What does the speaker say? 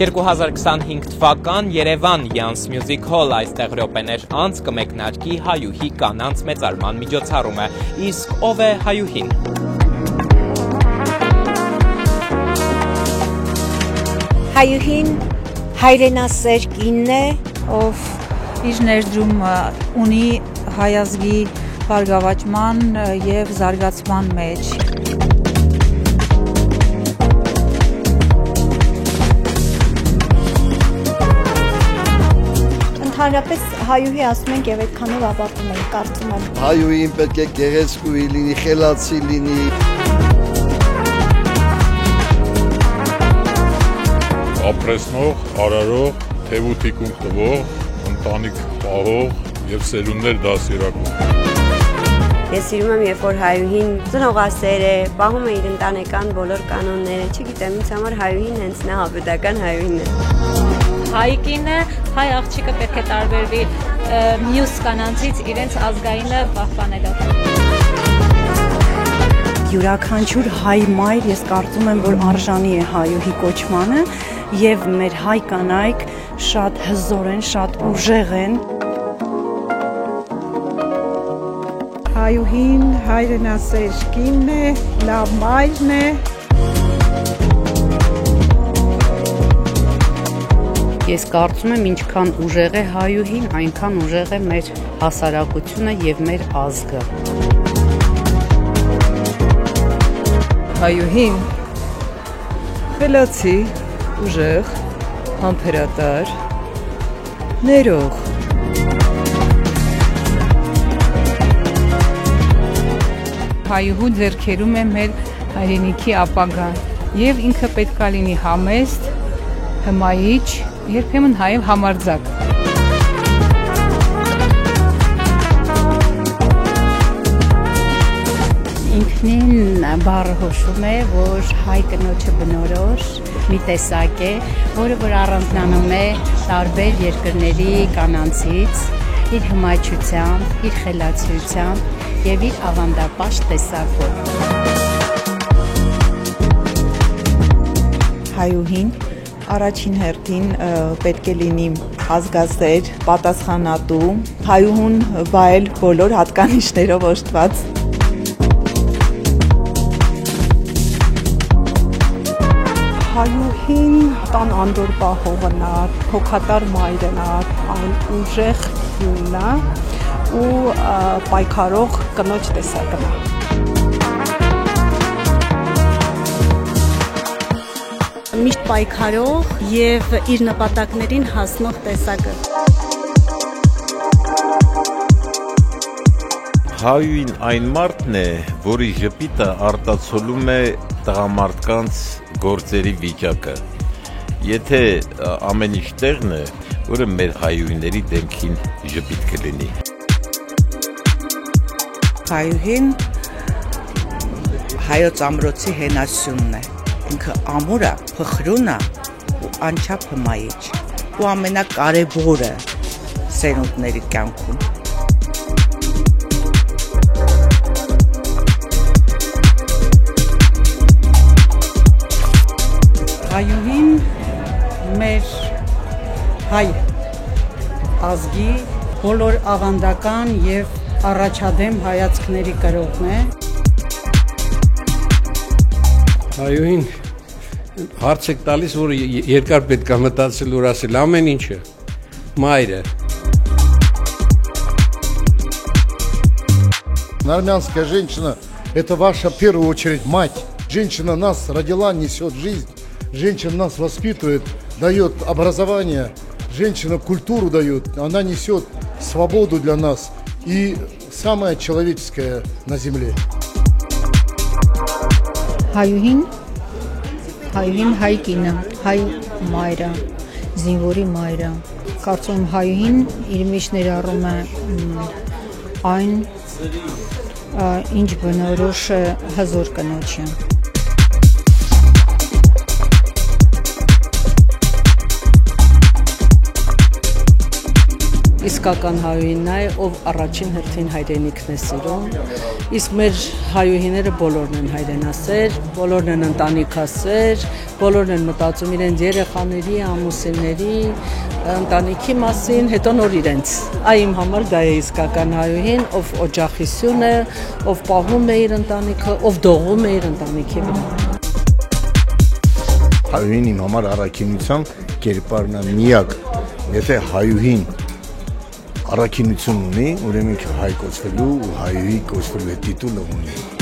2025 թվական Երևան Յանս Music Hall այստեղ րոպեներ անց կմեկնարկի հայուհի կանանց մեծարման միջոցառումը, իսկ ով է հայուհին։ Հայուհին հայրենասեր կինն է, ով իր ներդրումը ունի հայազգի բարգավաճման և զարգացման մեջ։ Ընդհանրապես հայուհի ասում ենք և այդքանով ավարտում ենք, կարծում եմ։ Հայուհին պետք է գեղեցկուհի լինի, խելացի լինի։ Ապրեսնող, արարող, թևութիկում տվող, ընտանիք պահող և սերունդներ դասիրակող։ Ես սիրում եմ, երբ որ հայուհին ծնողասեր է, պահում է իր ընտանեկան բոլոր կանոնները, չգիտեմ, ինձ համար հայուհին հենց նա հավետական հայուհին է։ Հայ կինը, հայ աղջիկը պետք է տարբերվի մյուս կանանցից իրենց ազգայինը պահպանելով։ Յուրաքանչյուր հայ մայր ես կարծում եմ, որ արժանի է հայուհի կոչմանը և մեր հայ կանայք շատ հզոր են, շատ ուժեղ են։ Հայուհին հայրենասեր կինն է, լավ մայրն է։ Ես կարծում եմ, ինչքան ուժեղ է հայուհին, այնքան ուժեղ է մեր հասարակությունը և մեր ազգը։ Հայուհին խելացի, ուժեղ, համբերատար, ներող։ Հայուհու ձեռքերում է մեր հայրենիքի ապագան և ինքը պետք է լինի համեստ, հմայիչ, երբեմն նաև համարձակ։ Ինքնին բառը հուշում է, որ հայ կնոջը բնորոշ մի տեսակ է, որը որ առանձնանում է տարբեր երկրների կանանցից, իր հմայչությամբ, իր խելացիությամբ և իր ավանդապաշտ տեսակով։ Հայուհին առաջին հերթին պետք է լինի ազգասեր, պատասխանատու, հայուհուն վայել բոլոր հատկանիշներով օժտված։ Հայուհին տան անդոր պահողն է, հոգատար մայրն է, այն ուժեղ հյուրն է ու պայքարող կնոջ տեսակն է։ Միշտ պայքարող և իր նպատակներին հասնող տեսակը։ Հայուհին այն մարդն է, որի ժպիտը արտացոլում է տղամարդկանց գործերի վիճակը։ Եթե ամեն ինչ տեղն է, որը մեր հայուհիների դեմքին ժպիտ կլինի։ Հայուհին հայոց ամրոցի հենասյունն է։ Ինքը ամուր է, փխրուն է ու անչափ հմայիչ ու ամենակարևորը սերունդների կյանքում։ Հայուհին մեր հայ ազգի բոլոր աղանդական և առաջադեմ հայացքների կրողն է։ Հայուհին հարց եք տալիս, որ երկար պետք է մտածել ու ասել ամեն ինչը, մայրը։ Армянская женщина – это ваша в первую очередь мать. Женщина нас родила, несет жизнь. Женщина нас воспитывает, дает образование. Женщина культуру дает. Она несет свободу для нас. И самое человеческое на земле. Հայուհին հայ կինը, հայ մայրը, զինվորի մայրը։ Կարծում եմ հայուհին իր մեջ ներառում է այն, ինչ բնորոշ է հզոր կնոջը։ իսկական հայուհինն է, ով առաջին հերթին հայրենիքն է սիրում, իսկ մեր հայուհիները բոլորն են հայրենասեր, բոլորն են ընտանիքասեր, բոլորն են մտածում իրենց երեխաների, ամուսինների, ընտանիքի մասին, հետո նոր իրենց։ Իմ համար դա է իսկական հայուհին, ով օջախի սյուն է, ով պահում է իր ընտանիքը, ով դողում է իր ընտանիքի վրա։ Հայուհին իմ համար առաքինության կերպարն է միակ, եթե հայուհին առաքինություն ունի, ուրեմն հայ կոչվելու ու հայուհի կոչվելու է տիտուլը ունի։